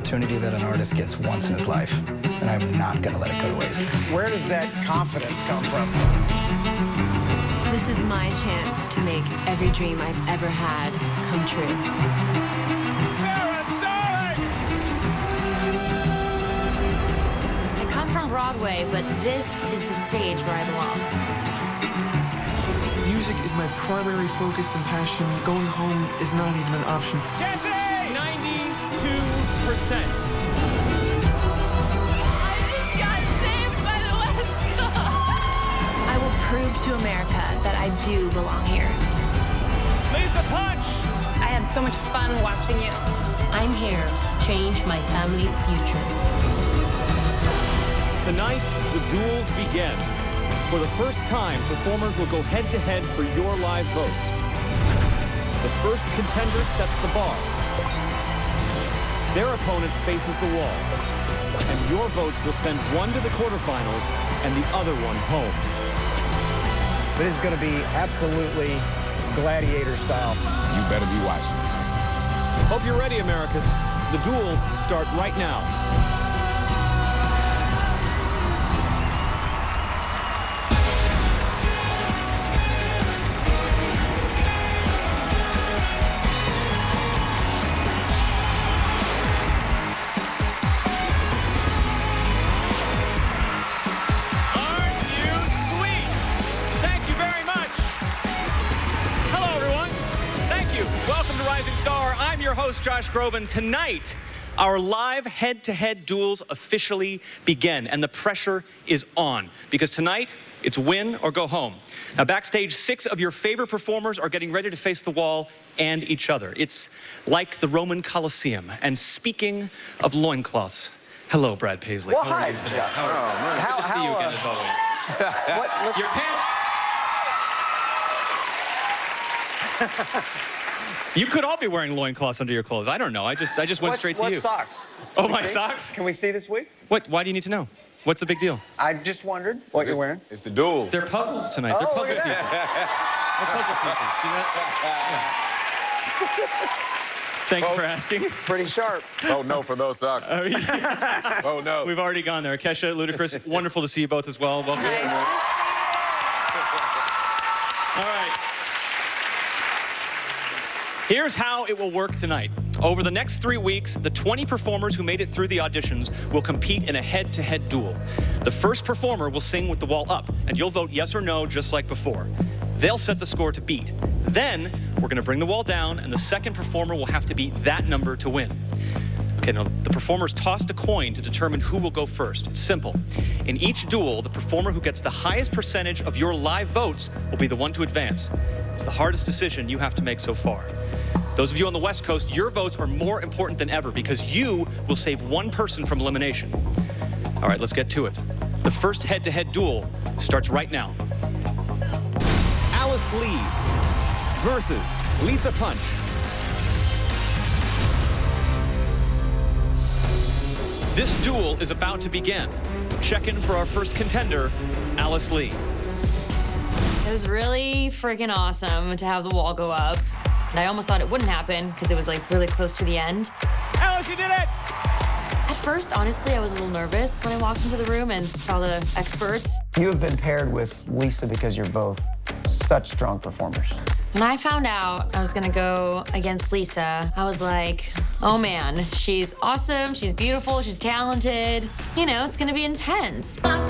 opportunity that an artist gets once in his life, and I'm not going to let it go to waste. Where does that confidence come from? This is my chance to make every dream I've ever had come true. I come from Broadway, but this is the stage where I belong. Music is my primary focus and passion. Going home is not even an option. Jesse! 92%. I just got saved by the West Coast. I will prove to America that I do belong here. Lisa Punch! I had so much fun watching you. I'm here to change my family's future. Tonight, the duels begin. For the first time, performers will go head-to-head for your live votes. The first contender sets the bar. Their opponent faces the wall. And your votes will send one to the quarterfinals and the other one home. This is going to be absolutely gladiator style. You better be watching. Hope you're ready, America. The duels start right now. I'm your host, Josh Groban. Tonight, our live head-to-head duels officially begin, and the pressure is on, because tonight, it's win or go home. Now, backstage, 6 of your favorite performers are getting ready to face the wall and each other. It's like the Roman Colosseum. And speaking of loincloths, hello, Brad Paisley. Well, How are hi, you today? Jeff. How are you? Good to see you again, as always. Your pants. You could all be wearing loincloths under your clothes. I don't know. I just went straight to you. What socks? Oh, my socks? Can we see this week? What? Why do you need to know? What's the big deal? I just wondered what you're wearing. It's the duel. They're puzzles tonight. They're puzzle pieces. They're puzzle pieces. See that? Yeah. Thank you for asking. Pretty sharp. Oh, no for those socks. Oh, no. We've already gone there. Kesha, Ludacris, wonderful to see you both as well. Welcome. All right. Here's how it will work tonight. Over the next 3 weeks, the 20 performers who made it through the auditions will compete in a head-to-head duel. The first performer will sing with the wall up, and you'll vote yes or no just like before. They'll set the score to beat. Then, we're gonna bring the wall down, and the second performer will have to beat that number to win. Okay, now the performers tossed a coin to determine who will go first. It's simple. In each duel, the performer who gets the highest percentage of your live votes will be the one to advance. It's the hardest decision you have to make so far. Those of you on the West Coast, your votes are more important than ever because you will save one person from elimination. All right, let's get to it. The first head-to-head duel starts right now. Alice Lee versus Lisa Punch. This duel is about to begin. Check in for our first contender, Alice Lee. It was really freaking awesome to have the wall go up. And I almost thought it wouldn't happen because it was like really close to the end. Alice, you did it! At first, honestly, I was a little nervous when I walked into the room and saw the experts. You have been paired with Lisa because you're both such strong performers. When I found out I was gonna go against Lisa, I was like, oh man, she's awesome, she's beautiful, she's talented. You know, it's gonna be intense. My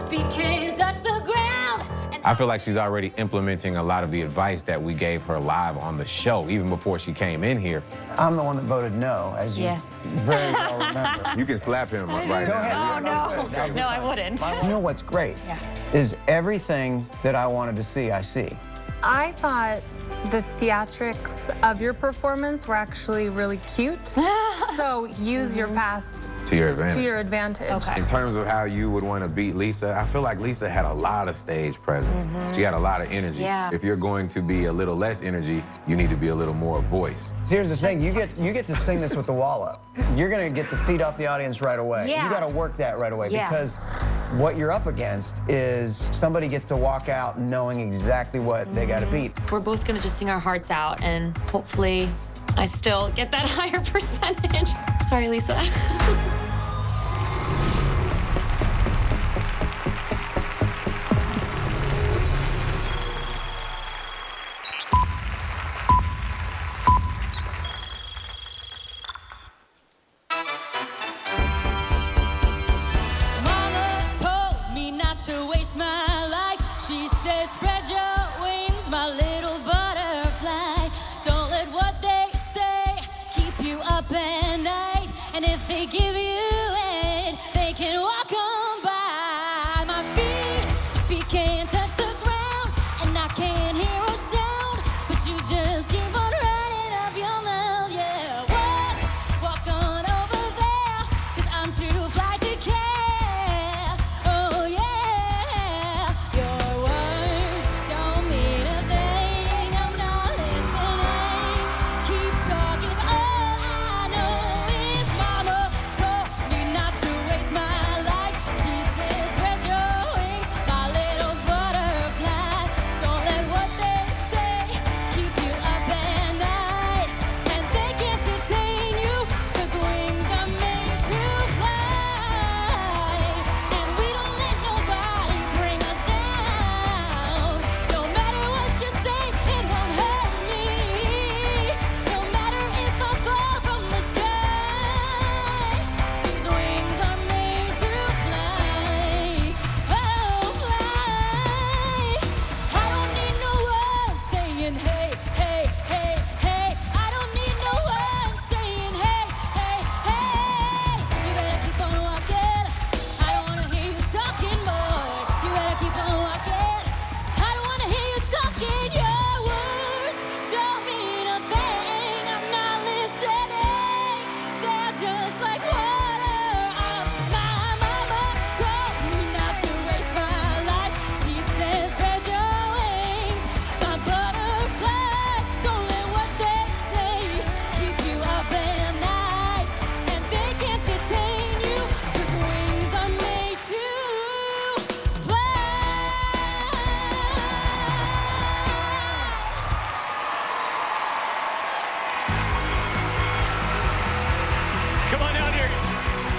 feet can't touch the ground. I feel like she's already implementing a lot of the advice that we gave her live on the show, even before she came in here. I'm the one that voted no, as you very well remember. You can slap him right Go now. ahead. No, I wouldn't. You know what's great is everything that I wanted to see, I see. I thought the theatrics of your performance were actually really cute. So use your past To your advantage. to your advantage. Okay. In terms of how you would want to beat Lisa, I feel like Lisa had a lot of stage presence. She had a lot of energy. Yeah. If you're going to be a little less energy, you need to be a little more voice. So here's the thing, you get to sing this with the wall up. You're gonna get to feed off the audience right away. Yeah. You gotta work that right away Yeah. because what you're up against is somebody gets to walk out knowing exactly what they gotta beat. We're both gonna just sing our hearts out and hopefully I still get that higher percentage. Sorry, Lisa. To waste my life, she said, spread your wings, my little butterfly. Don't let what they say keep you up at night. And if they give you it, they can walk on by. My feet can't touch the ground, and I can't hear a sound, but you just keep on running off your mouth, yeah. Walk on over there, 'cause I'm too fly to care. Oh yeah.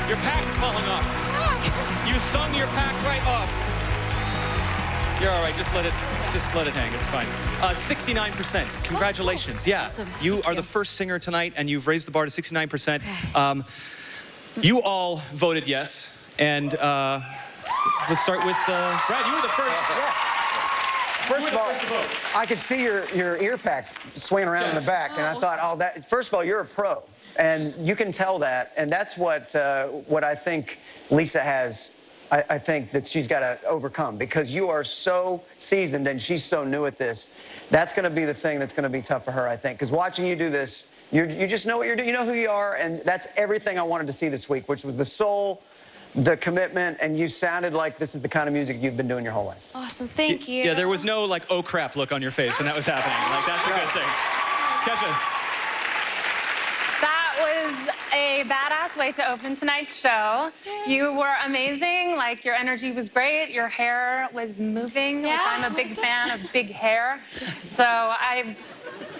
Your pack is falling off. You sung your pack right off. You're all right. Just let it hang. It's fine. 69%. Congratulations. Yeah. Awesome. You are the first singer tonight, and you've raised the bar to 69%. You all voted yes, and let's start with Brad. You were the first. Yeah. First of all, I could see your ear pack swaying around in the back, and I thought, oh, that. First of all, you're a pro, and you can tell that, and that's what I think Lisa has. I think that she's got to overcome, because you are so seasoned and she's so new at this. That's going to be the thing that's going to be tough for her, I think, because watching you do this, you just know what you're doing. You know who you are, and that's everything I wanted to see this week, which was the soul, the commitment, and you sounded like this is the kind of music you've been doing your whole life. Awesome, thank you. Yeah, there was no, like, oh, crap look on your face when that was happening. Like, that's a good thing. Kesha. That was a badass way to open tonight's show. You were amazing. Like, your energy was great. Your hair was moving, which I'm a big fan of big hair. So I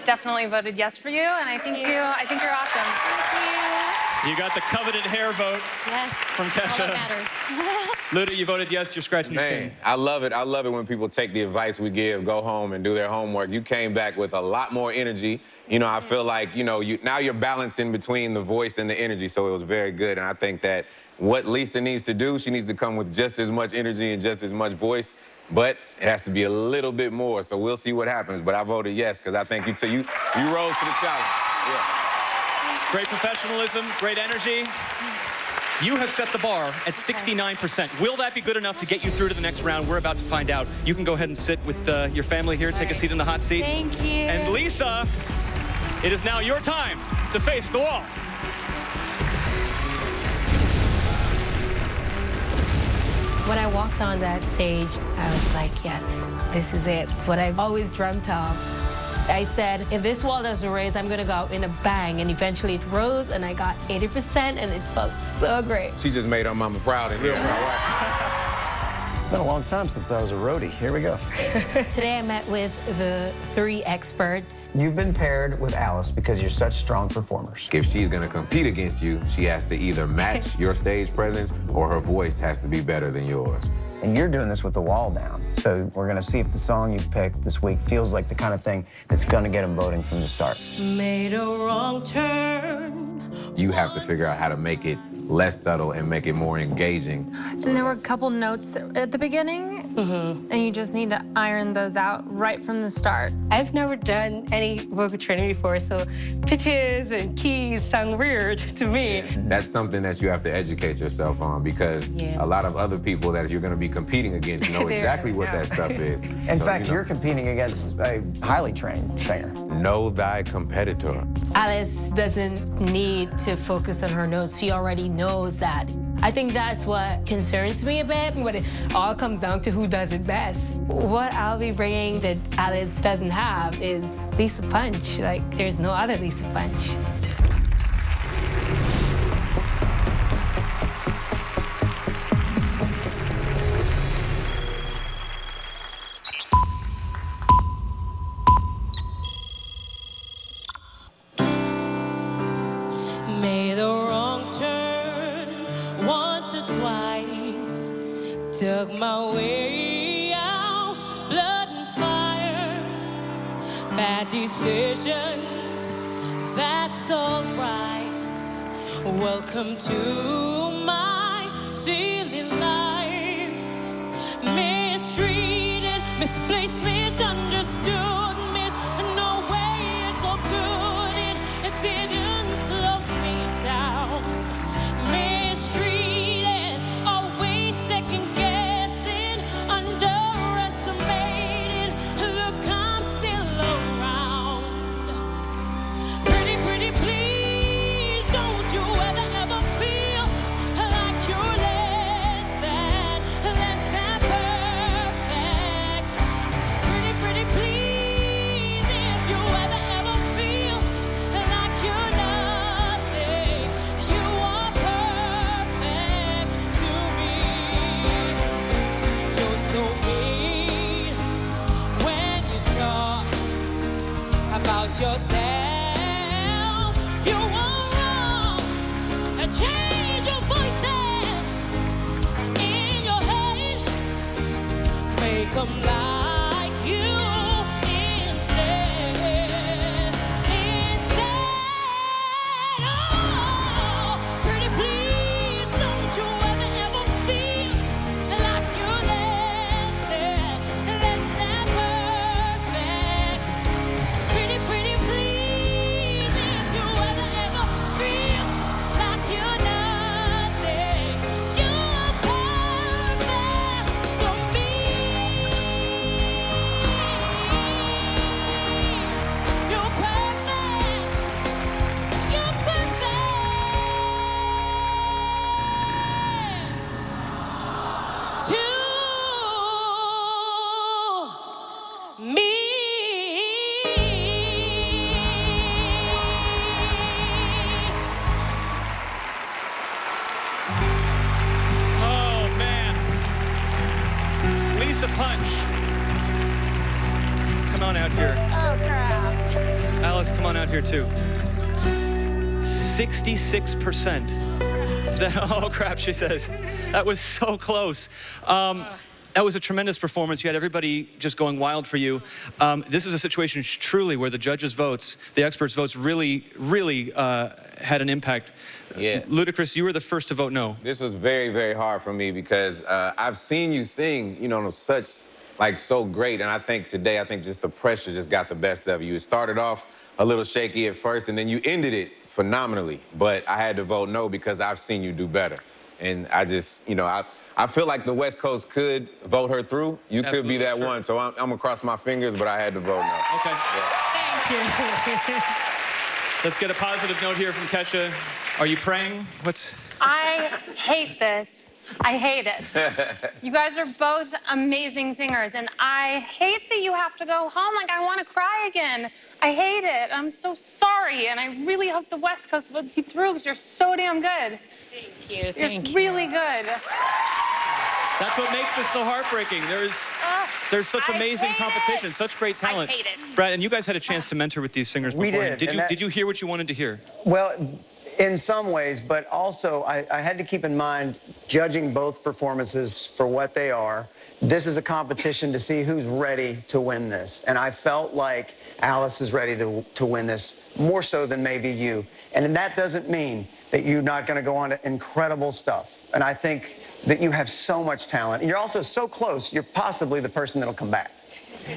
definitely voted yes for you, and I think you're awesome. Thank you. You got the coveted hair vote from Kesha. All that matters. Luda, you voted yes. You're scratching your chin. Man, I love it. I love it when people take the advice we give, go home and do their homework. You came back with a lot more energy. You know, I feel like, you know, now you're balancing between the voice and the energy, so it was very good. And I think that what Lisa needs to do, she needs to come with just as much energy and just as much voice, but it has to be a little bit more. So we'll see what happens. But I voted yes, because I think you rose to the challenge. Yeah. Great professionalism, great energy. You have set the bar at 69%. Will that be good enough to get you through to the next round? We're about to find out. You can go ahead and sit with your family here, take a seat in the hot seat. Thank you. And Lisa, it is now your time to face the wall. When I walked on that stage, I was like, yes, this is it. It's what I've always dreamt of. I said, if this wall doesn't raise, I'm gonna go out in a bang. And eventually it rose, and I got 80%, and it felt so great. She just made her mama proud in here. been a long time since I was a roadie. Here we go. Today I met with the 3 experts. You've been paired with Alice because you're such strong performers. If she's gonna compete against you, she has to either match your stage presence or her voice has to be better than yours. And you're doing this with the wall down. So we're gonna see if the song you picked this week feels like the kind of thing that's gonna get them voting from the start. Made a wrong turn. You have to figure out how to make it less subtle and make it more engaging. And there were a couple notes at the beginning, and you just need to iron those out right from the start. I've never done any vocal training before, so pitches and keys sound weird to me. That's something that you have to educate yourself on because a lot of other people that you're going to be competing against know exactly what that stuff is. In fact, you're competing against a highly trained singer. Know thy competitor. Alice doesn't need to focus on her notes. She already knows that. I think that's what concerns me a bit, but it all comes down to who does it best. What I'll be bringing that Alice doesn't have is Lisa Punch. Like, there's no other Lisa Punch. Made a wrong turn once or twice. Took my way out, blood and fire. Bad decisions, that's alright. Welcome to my silly life. Mistreated, misplaced, misunderstood, no way, it's all good. It didn't slow me down. Mistreated, always second guessing, underestimated. Look, I'm still around. Pretty, pretty, please, don't you ever feel like you're less than perfect. Pretty, pretty, please, if you ever feel like you're nothing, you are perfect to me. You're so mean when you talk about yourself. You are wrong. Change your voice in your head. Make them like you instead. Oh, pretty please, don't you ever feel like you're less than perfect. Pretty, pretty please, if you ever feel like you're nothing, you're perfect to me. You're perfect. You're perfect to me. Oh, man. Lisa Punch. Come on out here. Oh, crap. Alice, come on out here, too. 66%. Oh, crap, she says. That was so close. That was a tremendous performance. You had everybody just going wild for you. This is a situation truly where the judges' votes, the experts' votes really had an impact. Yeah. Ludacris, you were the first to vote no. This was very, very hard for me because I've seen you sing, so great. And I think today, just the pressure just got the best of you. It started off a little shaky at first, and then you ended it phenomenally. But I had to vote no because I've seen you do better. And I just, I feel like the West Coast could vote her through. You could be that one. So I'm gonna cross my fingers, but I had to vote no. Okay. Thank you. Let's get a positive note here from Kesha. Are you praying? I hate this. I hate it. You guys are both amazing singers, and I hate that you have to go home. Like, I want to cry again. I hate it. I'm so sorry, and I really hope the West Coast votes you through because you're so damn good. Thank you. You're really good. That's what makes this so heartbreaking. There's such amazing competition, such great talent. I hate it. Brad, and you guys had a chance to mentor with these singers before. We did. Did you hear what you wanted to hear? Well, in some ways, but also I had to keep in mind judging both performances for what they are. This is a competition to see who's ready to win this. And I felt like Alice is ready to win this, more so than maybe you. And that doesn't mean that you're not going to go on to incredible stuff. And I think that you have so much talent. And you're also so close, you're possibly the person that'll come back.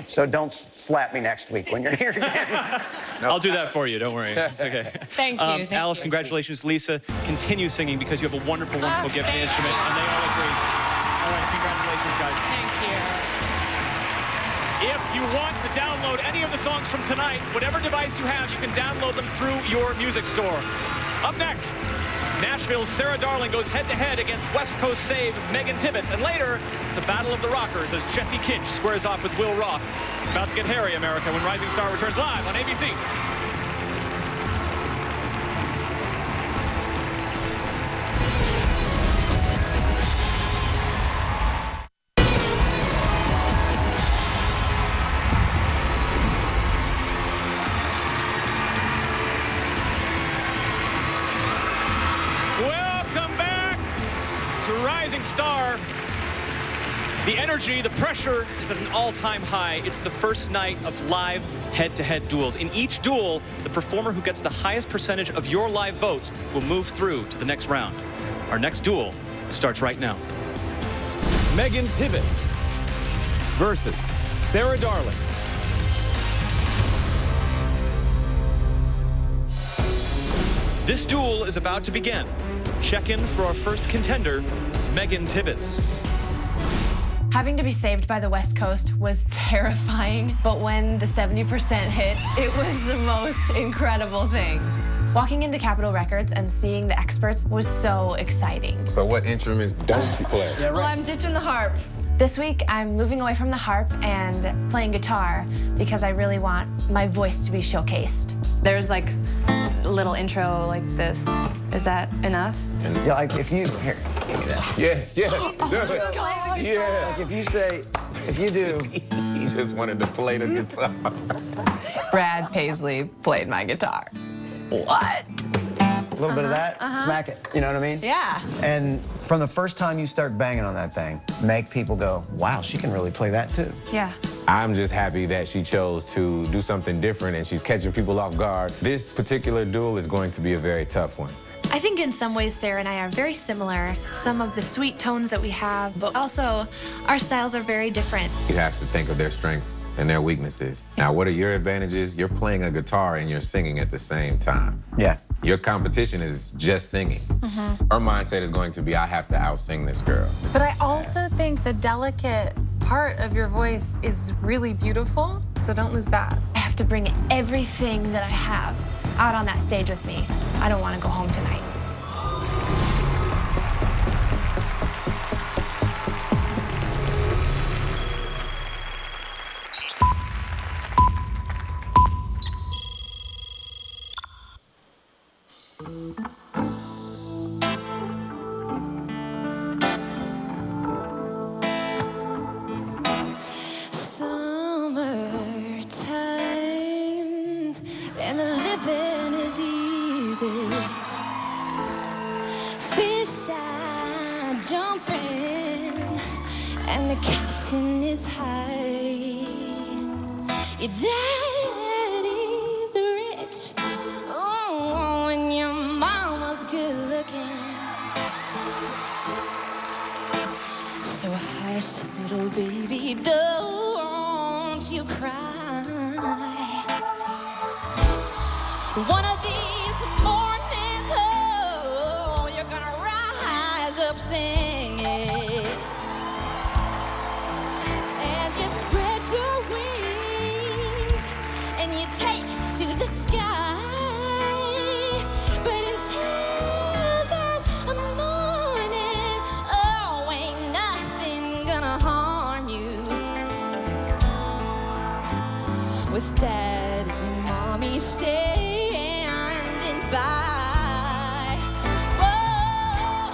So don't slap me next week when you're here again. I'll do that for you, don't worry. It's okay. Thank you. Thank Alice, you. congratulations. Lisa, continue singing because you have a wonderful, wonderful gift and instrument, and they all agree. All right, congratulations, guys. Thank you. If you want to download any of the songs from tonight, whatever device you have, you can download them through your music store. Up next, Nashville's Sarah Darling goes head-to-head against West Coast save Megan Tibbetts. And later, it's a battle of the rockers as Jesse Kinch squares off with Will Roth. It's about to get hairy, America, when Rising Star returns live on ABC. Star. The energy, the pressure is at an all-time high. It's the first night of live head-to-head duels. In each duel, the performer who gets the highest percentage of your live votes will move through to the next round. Our next duel starts right now. Megan Tibbetts versus Sarah Darling. This duel is about to begin. Check in for our first contender, Megan Tibbetts. Having to be saved by the West Coast was terrifying, but when the 70% hit, it was the most incredible thing. Walking into Capitol Records and seeing the experts was so exciting. So what instruments don't you play? Well, I'm ditching the harp. This week, I'm moving away from the harp and playing guitar because I really want my voice to be showcased. There's like a little intro like this. Is that enough? Yeah, like if you, here, give me that. Yeah. Like if you do. He just wanted to play the guitar. Brad Paisley played my guitar. What? A little bit of that, smack it, you know what I mean? Yeah. And from the first time you start banging on that thing, make people go, wow, she can really play that too. Yeah. I'm just happy that she chose to do something different and she's catching people off guard. This particular duel is going to be a very tough one. I think in some ways Sarah and I are very similar. Some of the sweet tones that we have, but also our styles are very different. You have to think of their strengths and their weaknesses. Now, what are your advantages? You're playing a guitar and you're singing at the same time. Yeah. Your competition is just singing. Her mindset is going to be, I have to out-sing this girl. But I also think the delicate part of your voice is really beautiful, so don't lose that. I have to bring everything that I have out on that stage with me. I don't want to go home tonight. Summertime, and the living is easy. Fish are jumping, and the captain is high. Your daddy's rich, oh, and your mama's good looking. So hush, little baby, don't you cry. One of these mornings, oh, you're gonna rise up singing, and you spread your wings and you take to the sky. But until that morning, oh, ain't nothing gonna harm you. With daddy and mommy standing by. Whoa,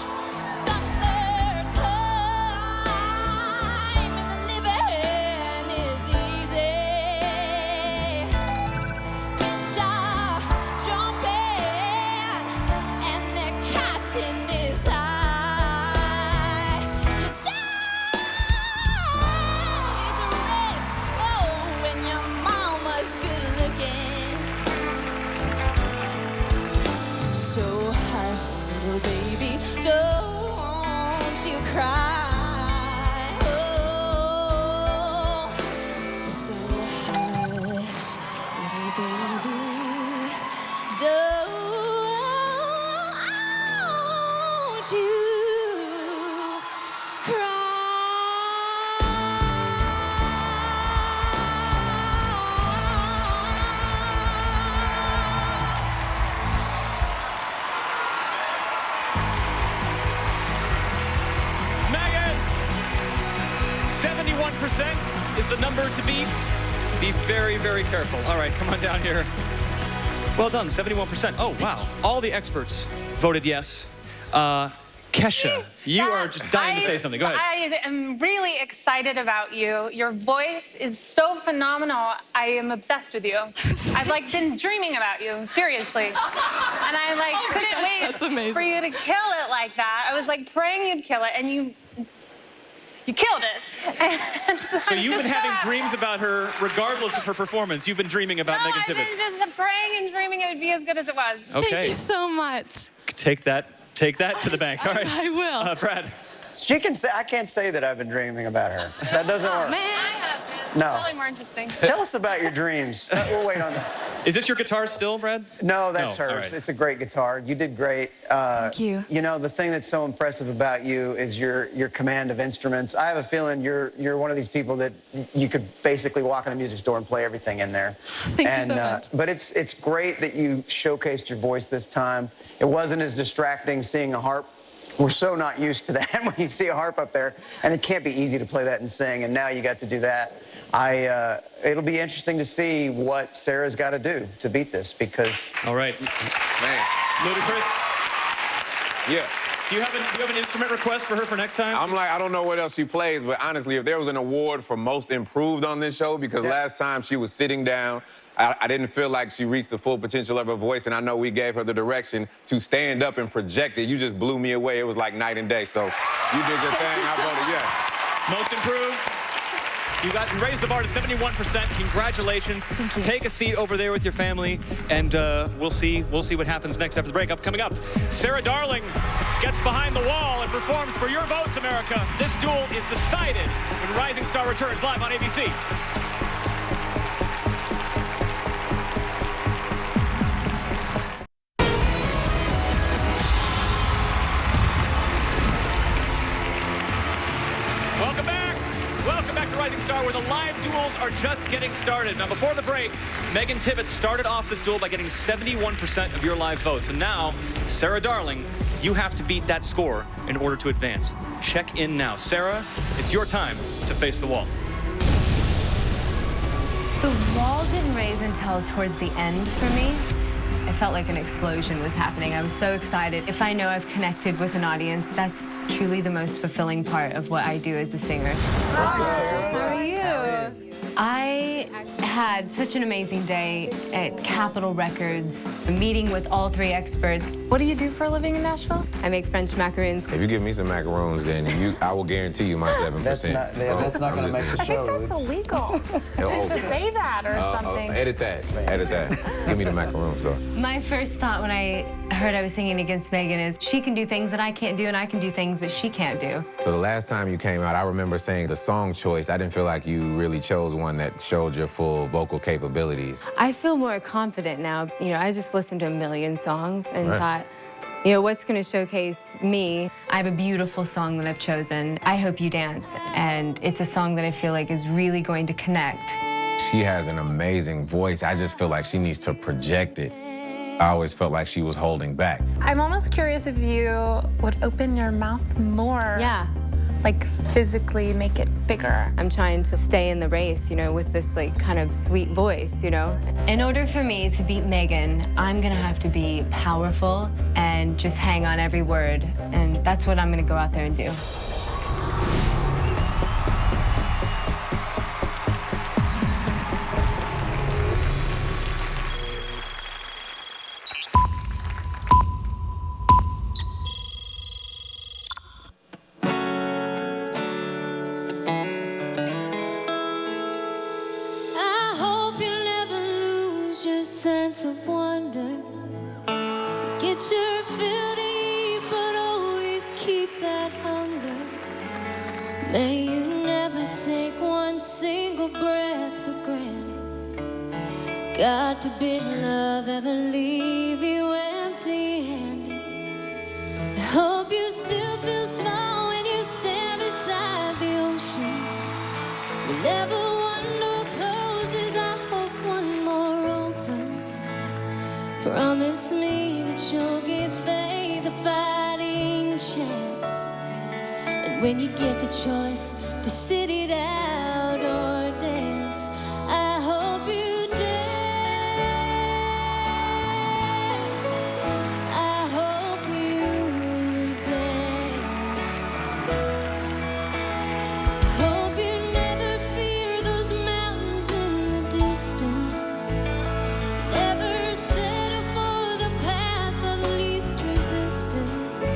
summertime, little baby, don't you cry. Oh, so hush, little baby, don't you cry. Megan, 71% is the number to beat. Be very, very careful. All right, come on down here. Well done, 71%. Oh, wow. All the experts voted yes. Kesha, you are just dying to say something. Go ahead. I am really excited about you. Your voice is so phenomenal. I am obsessed with you. I've been dreaming about you, seriously. And I couldn't wait for you to kill it like that. I was praying you'd kill it, and you killed it. And So you've been having dreams about her regardless of her performance. You've been dreaming about Megan Tibbetts. I've been just praying and dreaming it would be as good as it was. Okay. Thank you so much. Take that to the bank. All right. I will. Brad. She can say, I can't say that I've been dreaming about her. That doesn't work. I have been. No. Probably more interesting. Tell us about your dreams. We'll wait on that. Is this your guitar still, Brad? No, that's No, all hers. right. It's a great guitar. You did great. Thank you. You know, the thing that's so impressive about you is your command of instruments. I have a feeling you're one of these people that you could basically walk in a music store and play everything in there. Thank you so much. But it's great that you showcased your voice this time. It wasn't as distracting seeing a harp. We're so not used to that when you see a harp up there, and it can't be easy to play that and sing, and now you got to do that. It'll be interesting to see what Sarah's got to do to beat this, because... All right. Man. Ludacris, Yeah. do you have an instrument request for her for next time? I don't know what else she plays, but honestly, if there was an award for most improved on this show, because last time she was sitting down, I didn't feel like she reached the full potential of her voice, and I know we gave her the direction to stand up and project it. You just blew me away. It was like night and day. So you did your thing. I voted yes. Most improved. You raised the bar to 71%. Congratulations. Thank you. Take a seat over there with your family, and we'll see what happens next after the break. Coming up, Sarah Darling gets behind the wall and performs for your votes, America. This duel is decided when Rising Star returns live on ABC. Welcome back. Welcome back to Rising Star, where the live duels are just getting started. Now, before the break, Megan Tibbetts started off this duel by getting 71% of your live votes. And now, Sarah Darling, you have to beat that score in order to advance. Check in now. Sarah, it's your time to face the wall. The wall didn't raise until towards the end for me. I felt like an explosion was happening. I was so excited. If I know I've connected with an audience, that's truly the most fulfilling part of what I do as a singer. How are you? I had such an amazing day at Capitol Records, a meeting with all three experts. What do you do for a living in Nashville? I make French macaroons. If you give me some macaroons, then I will guarantee you my 7%. That's not going to make the show. I think that's illegal. You have to say that or something. Edit that. Edit that. Give me the macaroons, though. My first thought when I heard I was singing against Megan is she can do things that I can't do, and I can do things that she can't do. So the last time you came out, I remember saying the song choice, I didn't feel like you really chose one that showed your full vocal capabilities. I feel more confident now. You know, I just listened to a million songs and Right. thought, you know, what's going to showcase me? I have a beautiful song that I've chosen, I Hope You Dance, and it's a song that I feel like is really going to connect. She has an amazing voice. I just feel like she needs to project it. I always felt like she was holding back. I'm almost curious if you would open your mouth more. Yeah. Like physically make it bigger. I'm trying to stay in the race, you know, with this like kind of sweet voice, you know. In order for me to beat Megan, I'm gonna have to be powerful and just hang on every word. And that's what I'm gonna go out there and do. I hope you never lose your sense of wonder. Get your fill deep May you never take one single breath for granted. God forbid love ever leave you empty-handed. I hope you still feel small when you stand beside the ocean. Whenever one door closes, I hope one more opens. Promise me that you'll give faith a fighting chance. And when you get the choice to sit it out or dance, I hope you dance. I hope you dance. Hope you never fear those mountains in the distance. Never settle for the path of least resistance.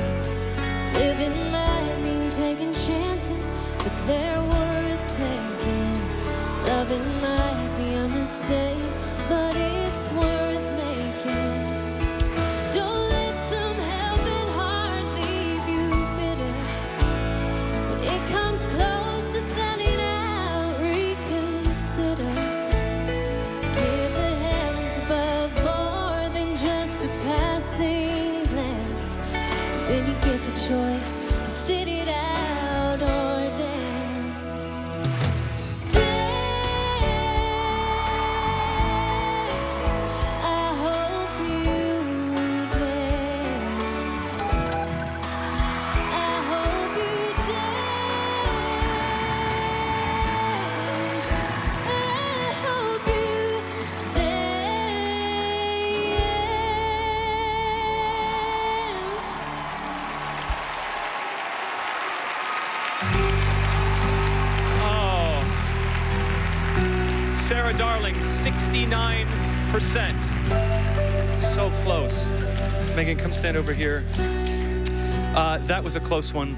Living might mean taking chances, but they're worth taking. Loving might be a mistake, but it's worth making. Don't let some helping heart leave you bitter. When it comes close to selling out, reconsider. Give the heavens above more than just a passing glance. When you get the choice to sit it out or dance. Dance. I hope you dance. I hope you dance. I hope you dance. Oh. Sarah Darling, 69%. So close. Megan, come stand over here. That was a close one.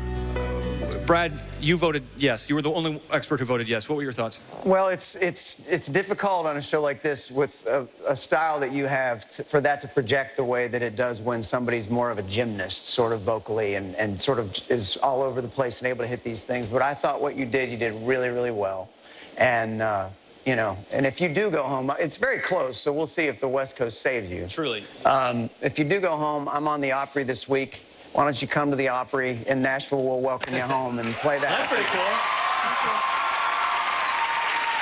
Brad, you voted yes. You were the only expert who voted yes. What were your thoughts? Well, it's difficult on a show like this with a style that you have for that to project the way that it does when somebody's more of a gymnast, sort of vocally, and sort of is all over the place and able to hit these things. But I thought what you did really, really well. And, you know, and if you do go home, it's very close, so we'll see if the West Coast saves you. Truly. If you do go home, I'm on the Opry this week. Why don't you come to the Opry in Nashville? We'll welcome you home and play that. That's pretty cool.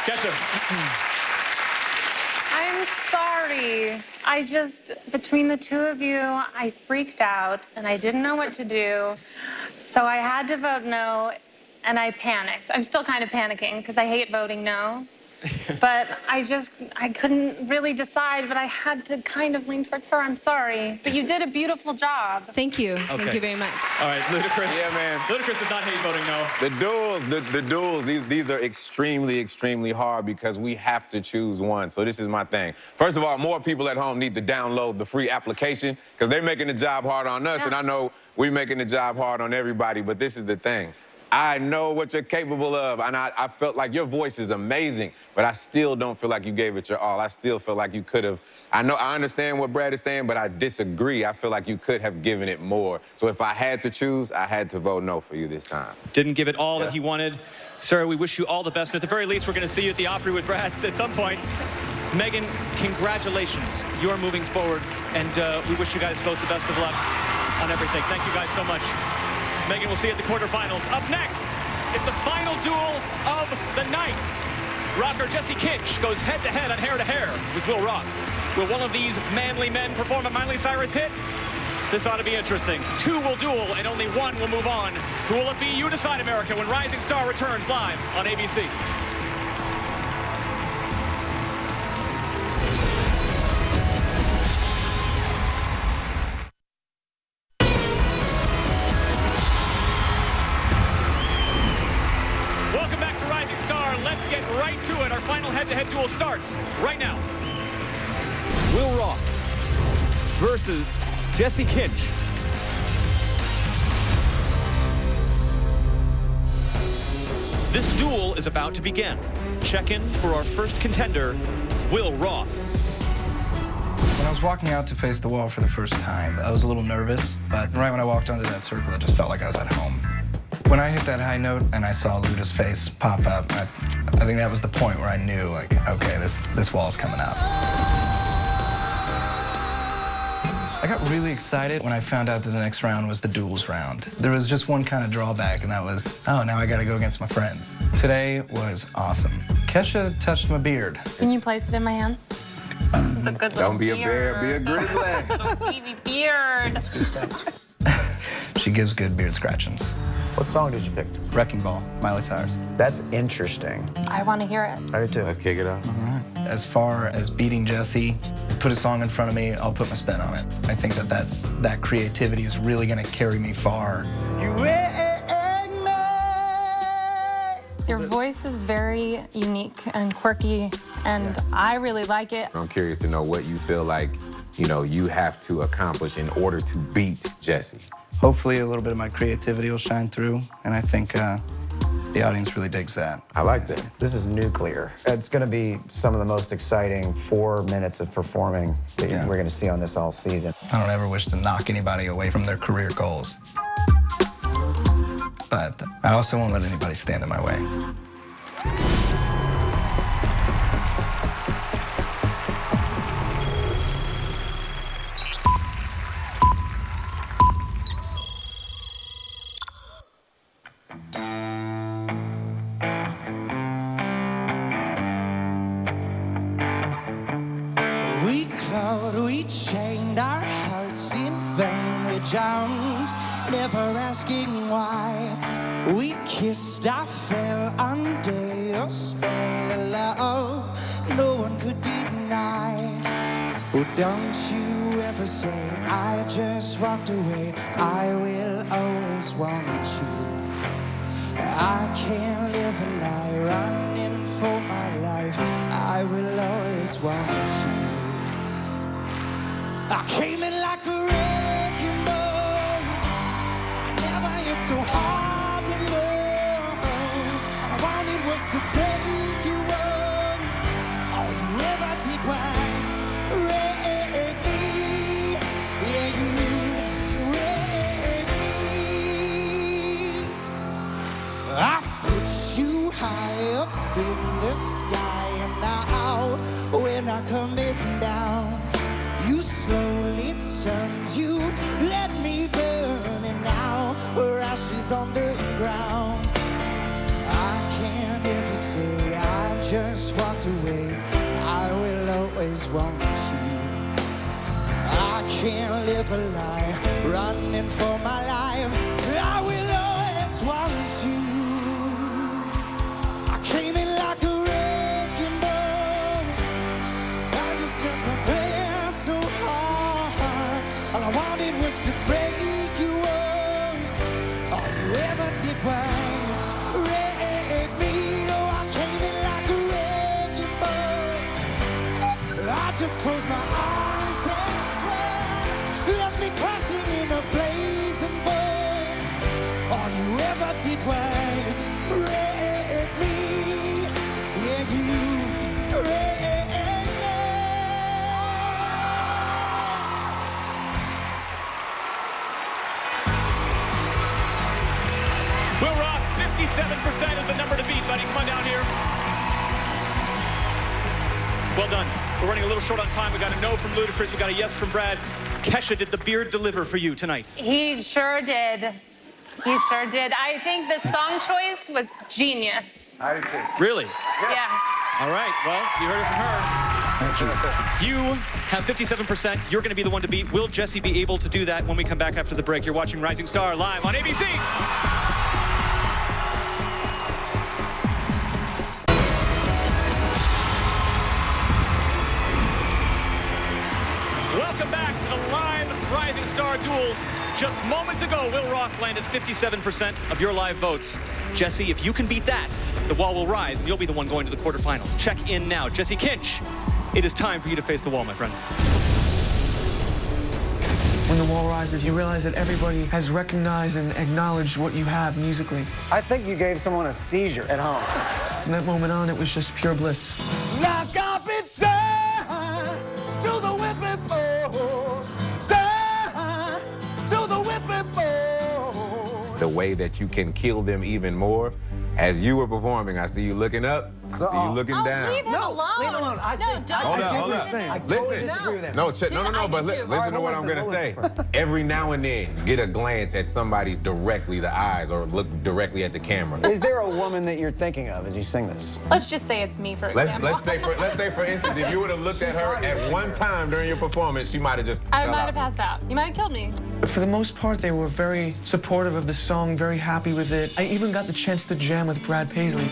Kesha. I'm sorry. Between the two of you, I freaked out and I didn't know what to do. So I had to vote no and I panicked. I'm still kind of panicking because I hate voting no. But I couldn't really decide, but I had to kind of lean towards her. I'm sorry. But you did a beautiful job. Thank you. Okay. Thank you very much. All right, Ludacris. Yeah, man. Ludacris does not hate voting no. The duels, these are extremely, extremely hard because we have to choose one. So this is my thing. First of all, more people at home need to download the free application because they're making the job hard on us, and I know we're making the job hard on everybody, but this is the thing. I know what you're capable of, and I felt like your voice is amazing, but I still don't feel like you gave it your all. I still feel like you could have. I understand what Brad is saying, but I disagree. I feel like you could have given it more. So if I had to choose, I had to vote no for you this time. Didn't give it all that he wanted. Sarah, we wish you all the best. At the very least, we're going to see you at the Opry with Brad at some point. Megan, congratulations. You are moving forward, and we wish you guys both the best of luck on everything. Thank you guys so much. Megan, we'll see you at the quarterfinals. Up next is the final duel of the night. Rocker Jesse Kinch goes head-to-head on hair-to-hair with Will Roth. Will one of these manly men perform a Miley Cyrus hit? This ought to be interesting. Two will duel, and only one will move on. Who will it be? You decide, America, when Rising Star returns live on ABC. Let's get right to it. Our final head-to-head duel starts right now. Will Roth versus Jesse Kinch. This duel is about to begin. Check in for our first contender, Will Roth. When I was walking out to face the wall for the first time, I was a little nervous, but right when I walked onto that circle, it just felt like I was at home. When I hit that high note and I saw Luda's face pop up, I think that was the point where I knew, like, okay, this wall's coming up. I got really excited when I found out that the next round was the duels round. There was just one kind of drawback, and that was, oh, now I gotta go against my friends. Today was awesome. Kesha touched my beard. Can you place it in my hands? It's a good little Don't be a bear, be a grizzly. Little baby beard. That's good stuff. She gives good beard scratchings. What song did you pick? Wrecking Ball, Miley Cyrus. That's interesting. I want to hear it. I do too. Let's kick it off. All right. As far as beating Jesse, put a song in front of me, I'll put my spin on it. I think that creativity is really gonna carry me far. Your voice is very unique and quirky, and I really like it. I'm curious to know what you feel like, you know, you have to accomplish in order to beat Jesse. Hopefully a little bit of my creativity will shine through, and I think the audience really digs that. I like that. This is nuclear. It's going to be some of the most exciting 4 minutes of performing that we're going to see on this all season. I don't ever wish to knock anybody away from their career goals. But I also won't let anybody stand in my way. We clawed, we chained our hearts in vain. We jumped, never asking why. We kissed, I fell under your spell of love. No one could deny. Oh, don't you ever say I just walked away. I will always want you. I can't live a lie, running for my life. I will always want you. I came in like a wrecking ball. I never hit so hard to love. All I wanted was to break you up. All you ever did was wreck me. Yeah, you wrecked me. I put you high up in the sky, and now when I come in down, you slowly turned, you let me burn, and now we're ashes on the ground. I can't ever say I just walked away. I will always want you. I can't live a lie, running for my life. I will always want you. I came in like a wrecking ball. I just never planned so hard. All I wanted was to break you up. All you ever did was wreck me. No, I came in like a wrecking ball. I just closed my eyes and swore, left me crashing in a blazing void. All you ever did was wreck me. Yeah, you wrecked me. Will Rock, 57% is the number to beat, buddy. Come on down here. Well done. We're running a little short on time. We got a no from Ludacris. We got a yes from Brad. Kesha, did the beard deliver for you tonight? He sure did. He sure did. I think the song choice was genius. I do too. Really? Yeah. All right. Well, you heard it from her. You have 57%. You're going to be the one to beat. Will Jesse be able to do that when we come back after the break? You're watching Rising Star live on ABC. Welcome back to the live Rising Star duels. Just moments ago, Will Rock landed 57% of your live votes. Jesse, if you can beat that, the wall will rise and you'll be the one going to the quarterfinals. Check in now. Jesse Kinch, it is time for you to face the wall, my friend. When the wall rises, you realize that everybody has recognized and acknowledged what you have musically. I think you gave someone a seizure at home. From that moment on, it was just pure bliss. Lock up inside to the whipping post. Side to the whipping post. the way that you can kill them even more. As you were performing, I see you looking up, I see you looking down. Leave him alone. Leave him alone. I said, don't. Hold up. I totally disagree with him. No, but listen to what I'm gonna say. Every now and then, get a glance at somebody directly, the eyes, or look directly at the camera. Is there a woman that you're thinking of as you sing this? Let's just say it's me, for example. Let's say for instance, if you would have looked at her at one time during your performance, she might have just. I might have passed out. You might have killed me. But for the most part, they were very supportive of the song, very happy with it. I even got the chance to jam with Brad Paisley.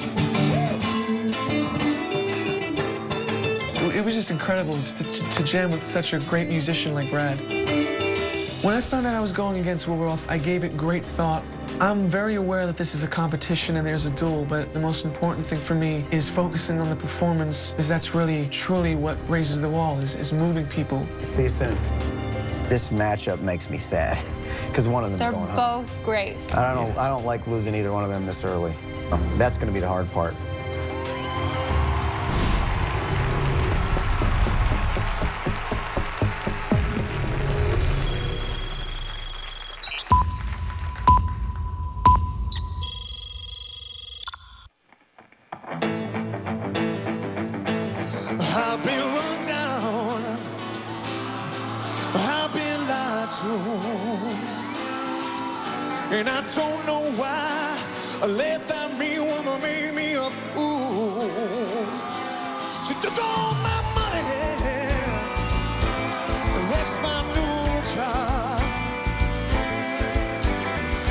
It was just incredible to jam with such a great musician like Brad. When I found out I was going against Will Roth, I gave it great thought. I'm very aware that this is a competition and there's a duel, but the most important thing for me is focusing on the performance, because that's really, truly what raises the wall, is moving people. See you soon. This matchup makes me sad, because one of them's going home. They're both great. I don't like losing either one of them this early. That's going to be the hard part. I've been run down, I've been lied to, and I don't know why I let that mean woman make me a fool. She took all my money and wrecked my new car,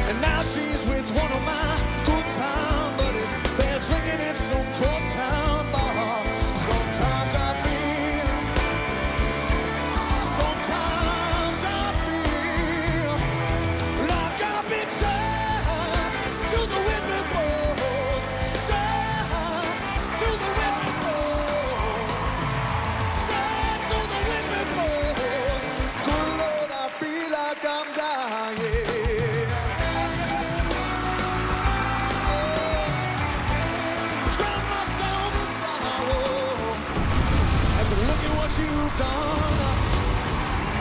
and now she's with one of my good time buddies. They're drinking in some crosstown bar. Sometimes I feel like I've been tied to the whipping post, tied to the whipping post, tied to the whipping post. Good Lord, I feel like I'm dying. Drown myself in sorrow as I look at what you've done.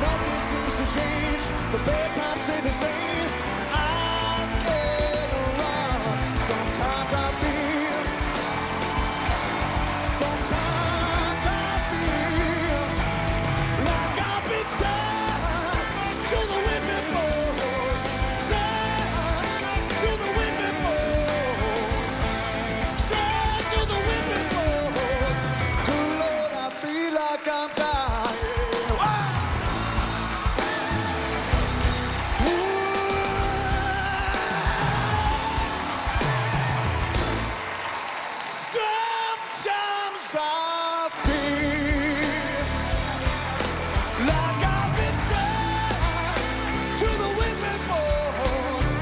Nothing seems to change. The bad times stay the same. I get around. Sometimes I feel. Sometimes I feel like I've been tied to the whipping post. Tied to the whipping post. Tied to the whipping post. Good Lord, I feel like I'm dying. Sometimes I feel like I've been tied to the whipping post.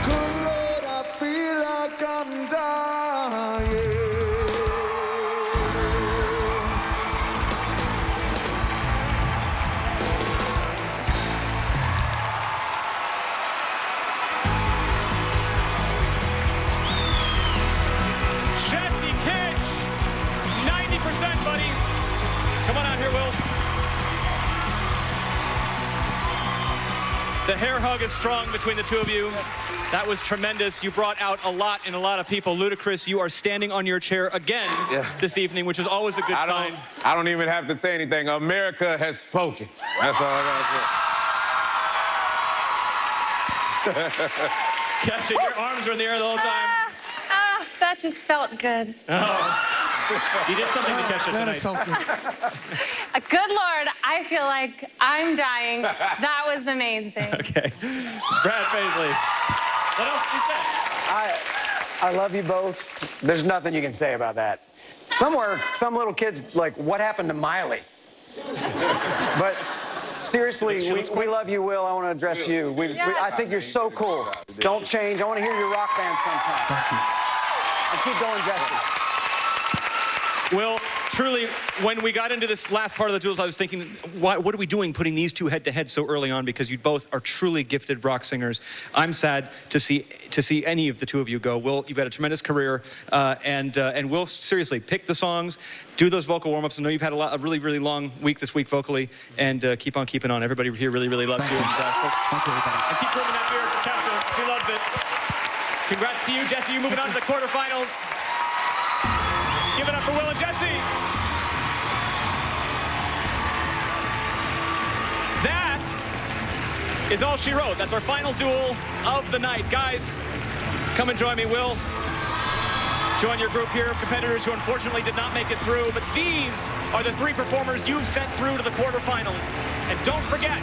Good Lord, I feel like I'm dying. Jesse Kinch, 90%, buddy. Come on out here, Will. The hair hug is strong between the two of you. Yes. That was tremendous. You brought out a lot in a lot of people. Ludacris, you are standing on your chair again this evening, which is always a good sign. I don't even have to say anything. America has spoken. That's all I gotta say. Kesha, your arms are in the air the whole time. That just felt good. Oh. You did something to Kesha tonight. That felt good. Good Lord, I feel like I'm dying. That was amazing. Okay. Brad Paisley. What else did you say? I love you both. There's nothing you can say about that. Somewhere, some little kid's like, what happened to Miley? But seriously, we love you, Will. I want to address you. I think you're so cool. Don't change. I want to hear your rock band sometime. Thank you. And keep going, Jesse. Will, truly, when we got into this last part of the duels, I was thinking, what are we doing putting these two head-to-head so early on? Because you both are truly gifted rock singers. I'm sad to see any of the two of you go. Will, you've had a tremendous career, and Will, seriously, pick the songs, do those vocal warm-ups. I know you've had a really, really long week this week vocally, and keep on keeping on. Everybody here really, really loves you. Thank you, everybody. And keep bringing that beer for Kesha. She loves it. Congrats to you, Jesse. You moving on to the quarterfinals. Give it up for Will and Jesse. That is all she wrote. That's our final duel of the night. Guys, come and join me, Will. Join your group here of competitors who unfortunately did not make it through, but these are the 3 performers you've sent through to the quarterfinals. And don't forget,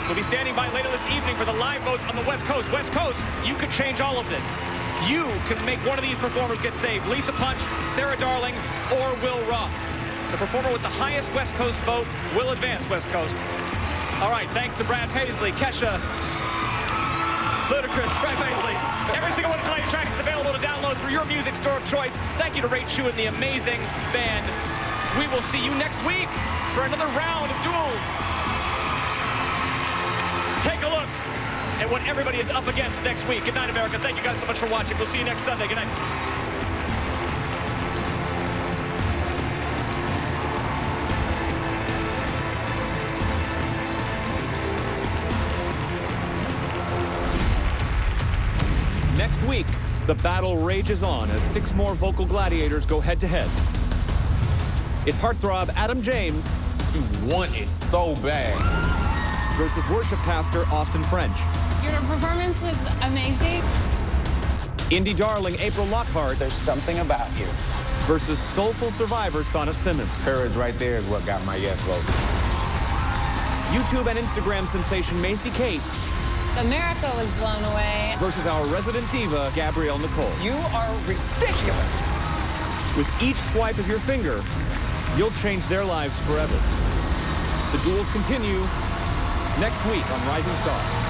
we'll be standing by later this evening for the live votes on the West Coast. West Coast, you could change all of this. You can make one of these performers get saved. Lisa Punch, Sarah Darling, or Will Roth. The performer with the highest West Coast vote will advance West Coast. All right, thanks to Brad Paisley, Kesha, Ludacris, Brad Paisley. Every single one of tonight's tracks is available to download through your music store of choice. Thank you to Ray Chu and the amazing band. We will see you next week for another round of duels. Take a look at what everybody is up against next week. Good night, America. Thank you guys so much for watching. We'll see you next Sunday. Good night. Next week, the battle rages on as 6 more vocal gladiators go head-to-head. It's heartthrob Adam James. He want it so bad. Versus worship pastor Austin French. Your performance was amazing. Indie darling April Lockhart. There's something about you. Versus soulful survivor Sonnet Simmons. Courage right there is what got my yes vote. YouTube and Instagram sensation Macy Kate. America was blown away. Versus our resident diva, Gabrielle Nicole. You are ridiculous. With each swipe of your finger, you'll change their lives forever. The duels continue next week on Rising Star.